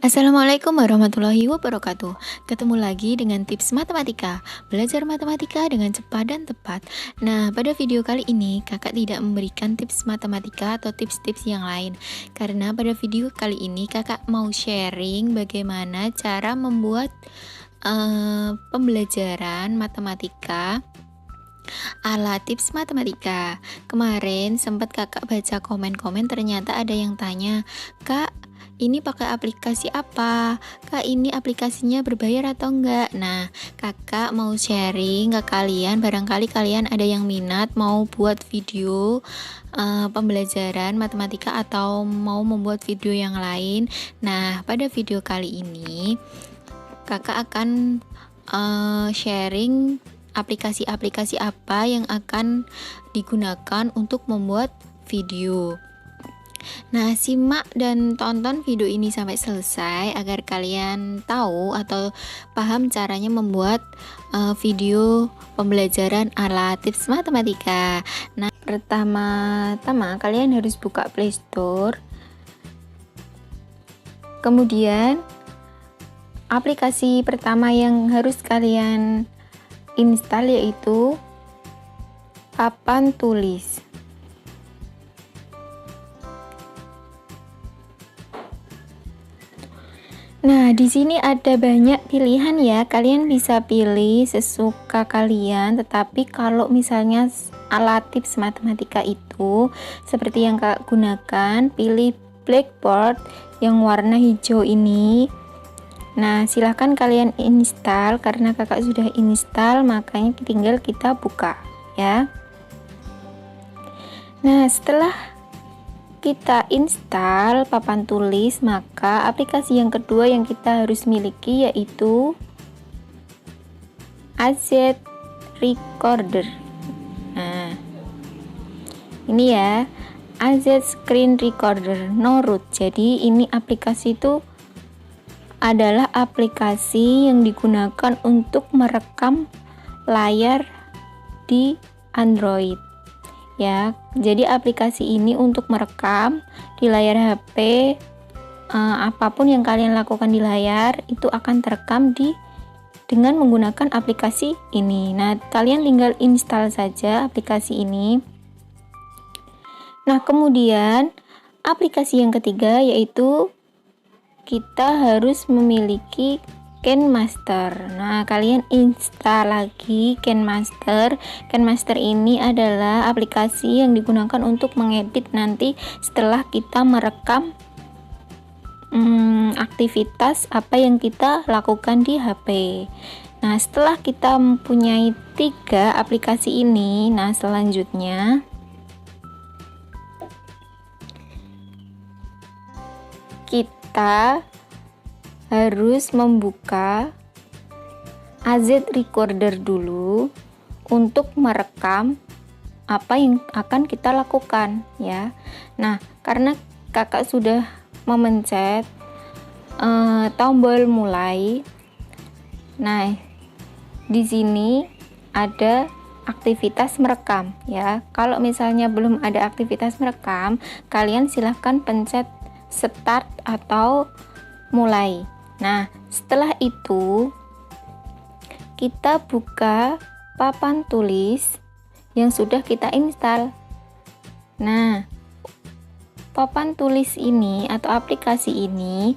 Assalamualaikum warahmatullahi wabarakatuh. Ketemu lagi dengan tips matematika. Belajar matematika dengan cepat dan tepat. Nah, pada video kali ini kakak tidak memberikan tips matematika atau tips-tips yang lain. Karena pada video kali ini kakak mau sharing bagaimana cara membuat pembelajaran matematika ala tips matematika. Kemarin sempat kakak baca komen-komen, ternyata ada yang tanya, "Kak, ini pakai aplikasi apa? Kak, ini aplikasinya berbayar atau enggak?" Nah, kakak mau sharing ke kalian, barangkali kalian ada yang minat mau buat video pembelajaran matematika atau mau membuat video yang lain. Nah, pada video kali ini kakak akan sharing aplikasi-aplikasi apa yang akan digunakan untuk membuat video. Nah, simak dan tonton video ini sampai selesai agar kalian tahu atau paham caranya membuat video pembelajaran ala tips matematika. Nah, pertama-tama kalian harus buka Play Store. Kemudian aplikasi pertama yang harus kalian install yaitu Papan Tulis. Nah, di sini ada banyak pilihan ya. Kalian bisa pilih sesuka kalian, tetapi kalau misalnya alat tips matematika itu seperti yang Kak gunakan, pilih Blackboard yang warna hijau ini. Nah, silahkan kalian install, karena kakak sudah install, makanya tinggal kita buka ya. Nah, setelah kita install Papan Tulis, maka aplikasi yang kedua yang kita harus miliki yaitu AZ Recorder. Nah, ini ya, AZ Screen Recorder no root. Jadi ini aplikasi itu adalah aplikasi yang digunakan untuk merekam layar di Android ya. Jadi aplikasi ini untuk merekam di layar HP, apapun yang kalian lakukan di layar itu akan terekam dengan menggunakan aplikasi ini. Nah, kalian tinggal install saja aplikasi ini. Nah, kemudian aplikasi yang ketiga yaitu kita harus memiliki KineMaster. Nah, kalian install lagi KineMaster. KineMaster ini adalah aplikasi yang digunakan untuk mengedit nanti setelah kita merekam aktivitas apa yang kita lakukan di HP. Nah, setelah kita mempunyai 3 aplikasi ini, nah selanjutnya kita harus membuka AZ Recorder dulu untuk merekam apa yang akan kita lakukan ya. Nah, karena kakak sudah memencet tombol mulai. Nah, di sini ada aktivitas merekam ya. Kalau misalnya belum ada aktivitas merekam, kalian silahkan pencet start atau mulai. Nah, setelah itu kita buka Papan Tulis yang sudah kita install. Nah, Papan Tulis ini atau aplikasi ini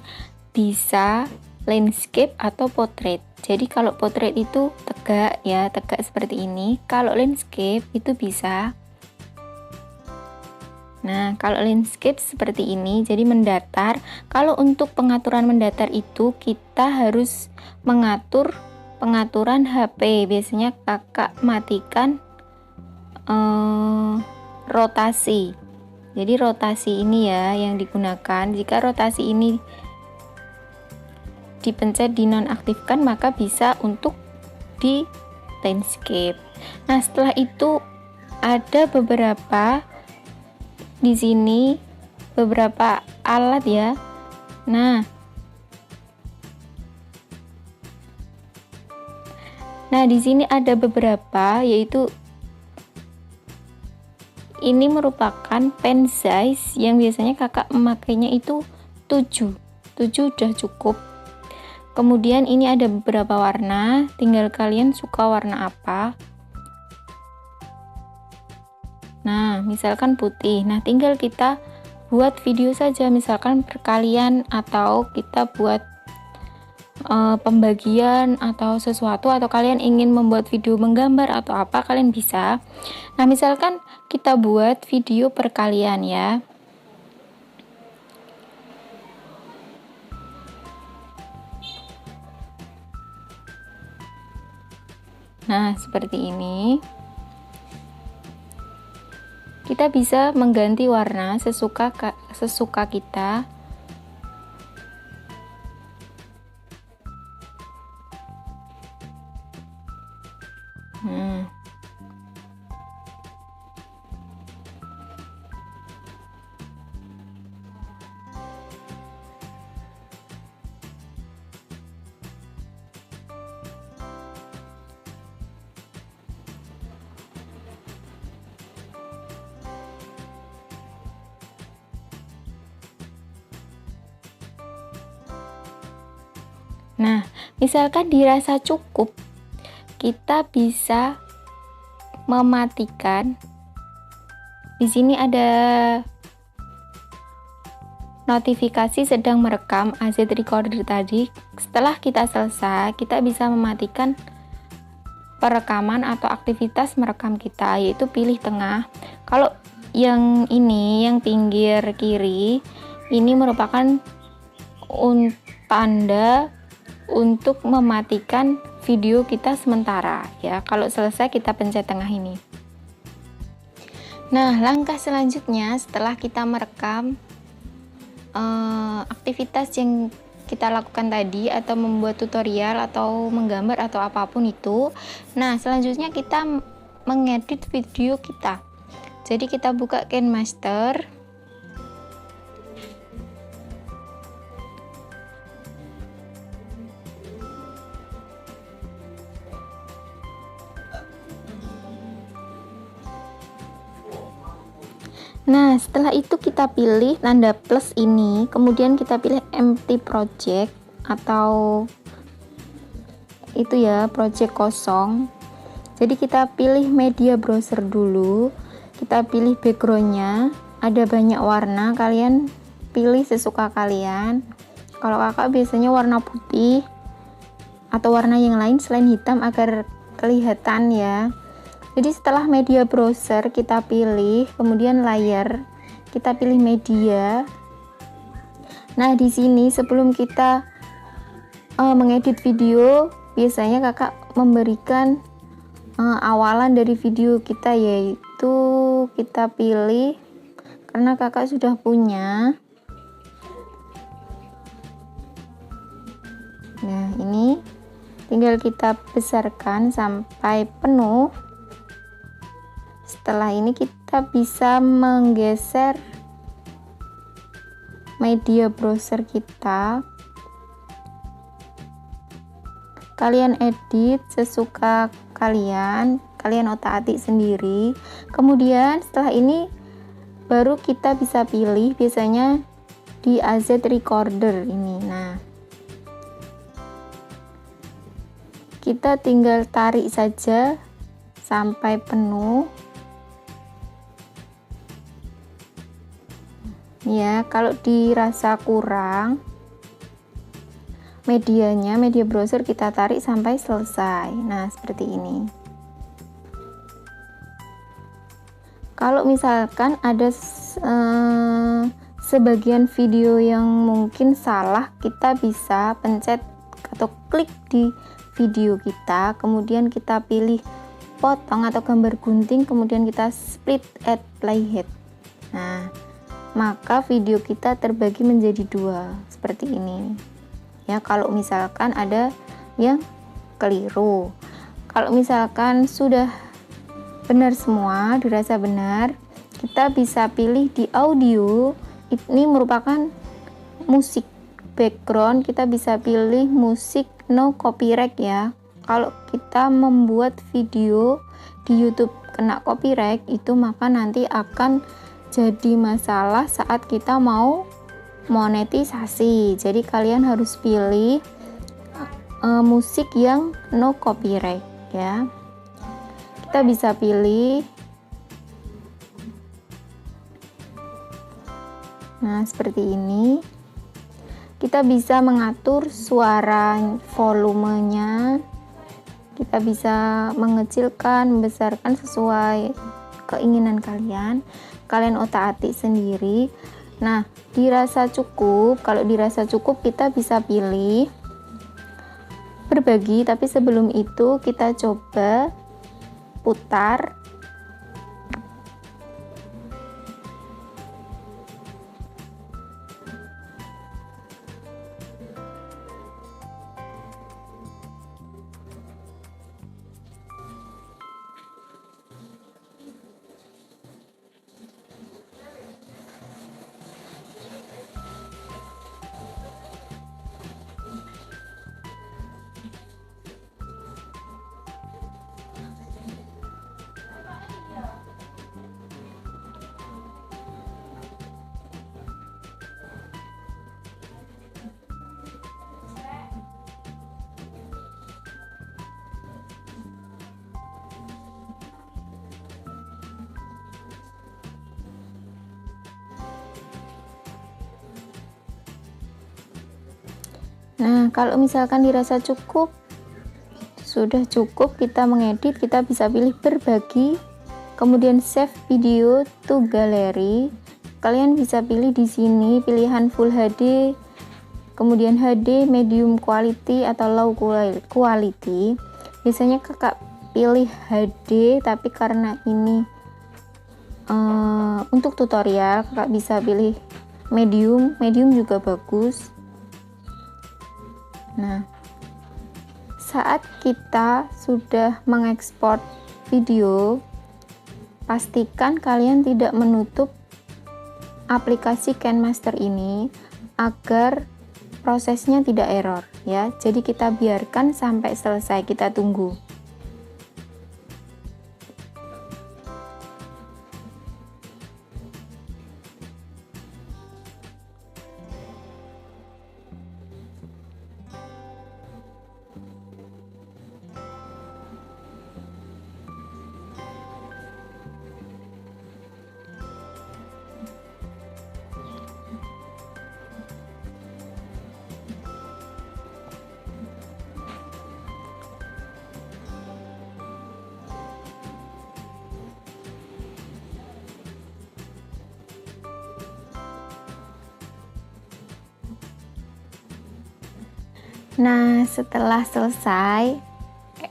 bisa landscape atau portrait. Jadi kalau portrait itu tegak ya, tegak seperti ini. Kalau landscape itu bisa. Nah, kalau landscape seperti ini, jadi mendatar. Kalau untuk pengaturan mendatar itu kita harus mengatur pengaturan HP. Biasanya kakak matikan rotasi. Jadi rotasi ini ya yang digunakan. Jika rotasi ini dipencet dinonaktifkan, maka bisa untuk di landscape. Nah, setelah itu ada beberapa di sini beberapa alat ya. Nah, di sini ada beberapa, yaitu ini merupakan pen size yang biasanya kakak memakainya itu 7. 7 udah cukup. Kemudian ini ada beberapa warna, tinggal kalian suka warna apa. Nah, misalkan putih. Nah, tinggal kita buat video saja, misalkan perkalian atau kita buat pembagian atau sesuatu, atau kalian ingin membuat video menggambar atau apa, kalian bisa. Nah, misalkan kita buat video perkalian ya. Nah, seperti ini. Kita bisa mengganti warna sesuka kita. Nah, misalkan dirasa cukup, kita bisa mematikan. Di sini ada notifikasi sedang merekam AZ recorder tadi. Setelah kita selesai, kita bisa mematikan perekaman atau aktivitas merekam kita, yaitu pilih tengah. Kalau yang ini, yang pinggir kiri, ini merupakan tanda untuk mematikan video kita sementara ya. Kalau selesai kita pencet tengah ini. Nah, langkah selanjutnya setelah kita merekam aktivitas yang kita lakukan tadi, atau membuat tutorial atau menggambar atau apapun itu. Nah, selanjutnya kita mengedit video kita. Jadi kita buka KineMaster. Nah, setelah itu kita pilih tanda plus ini, kemudian kita pilih empty project atau itu ya, project kosong. Jadi kita pilih media browser dulu, kita pilih backgroundnya, ada banyak warna, kalian pilih sesuka kalian. Kalau kakak biasanya warna putih atau warna yang lain selain hitam agar kelihatan ya. Jadi setelah media browser kita pilih, kemudian layar, kita pilih media. Nah, di sini sebelum kita mengedit video, biasanya kakak memberikan awalan dari video kita, yaitu kita pilih, karena kakak sudah punya. Nah, ini tinggal kita besarkan sampai penuh. Setelah ini kita bisa menggeser media browser kita. Kalian edit sesuka kalian otak-atik sendiri. Kemudian setelah ini baru kita bisa pilih, biasanya di AZ recorder ini. Nah, kita tinggal tarik saja sampai penuh. Ya, kalau dirasa kurang media browser, kita tarik sampai selesai. Nah, seperti ini. Kalau misalkan ada sebagian video yang mungkin salah, kita bisa pencet atau klik di video kita, kemudian kita pilih potong atau gambar gunting, kemudian kita split at playhead. Nah, maka video kita terbagi menjadi dua seperti ini ya. Kalau misalkan ada yang keliru, kalau misalkan sudah benar semua, dirasa benar, kita bisa pilih di audio. Ini merupakan musik background, kita bisa pilih musik no copyright ya. Kalau kita membuat video di YouTube kena copyright itu, maka nanti akan jadi masalah saat kita mau monetisasi. Jadi kalian harus pilih musik yang no copyright ya. Kita bisa pilih. Nah, seperti ini. Kita bisa mengatur suara volumenya. Kita bisa mengecilkan, membesarkan sesuai keinginan kalian. Kalian otak-atik sendiri. Nah, dirasa cukup. Kalau dirasa cukup, kita bisa pilih berbagi, tapi sebelum itu kita coba putar. Nah, kalau misalkan dirasa cukup, sudah cukup kita mengedit, kita bisa pilih berbagi, kemudian save video to gallery. Kalian bisa pilih di sini pilihan full HD, kemudian HD, medium quality atau low quality. Biasanya kakak pilih HD, tapi karena ini untuk tutorial kakak bisa pilih medium juga bagus. Nah, saat kita sudah mengekspor video, pastikan kalian tidak menutup aplikasi KineMaster ini agar prosesnya tidak error ya. Jadi kita biarkan sampai selesai, kita tunggu. Nah, setelah selesai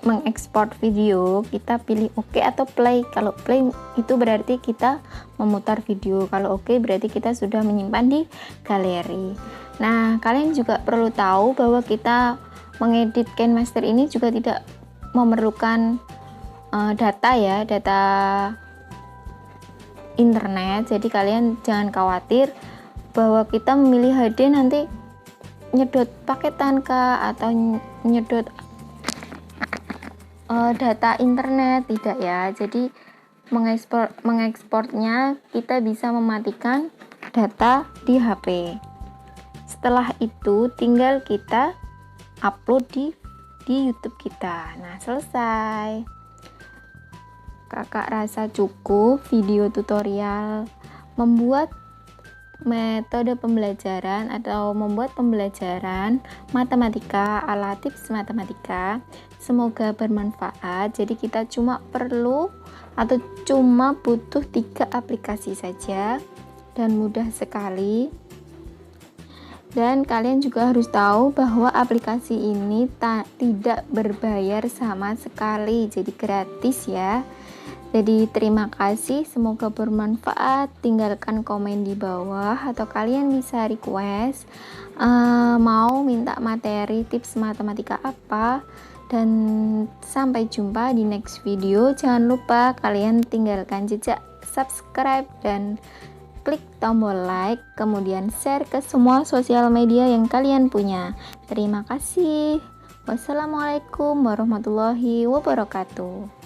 mengekspor video, kita pilih OK atau play. Kalau play itu berarti kita memutar video, kalau OK berarti kita sudah menyimpan di galeri. Nah, kalian juga perlu tahu bahwa kita mengedit KineMaster ini juga tidak memerlukan data ya, data internet. Jadi kalian jangan khawatir bahwa kita memilih HD nanti nyedot paketan kah atau nyedot data internet, tidak ya. Jadi mengekspornya kita bisa mematikan data di HP. Setelah itu tinggal kita upload di YouTube kita. Nah, selesai. Kakak rasa cukup video tutorial membuat metode pembelajaran atau membuat pembelajaran matematika ala tips matematika. Semoga bermanfaat. Jadi kita cuma perlu atau cuma butuh 3 aplikasi saja dan mudah sekali. Dan kalian juga harus tahu bahwa aplikasi ini tidak berbayar sama sekali, jadi gratis ya. Jadi terima kasih, semoga bermanfaat. Tinggalkan komen di bawah atau kalian bisa request mau minta materi tips matematika apa. Dan sampai jumpa di next video. Jangan lupa kalian tinggalkan jejak subscribe dan klik tombol like, kemudian share ke semua sosial media yang kalian punya. Terima kasih. Wassalamualaikum warahmatullahi wabarakatuh.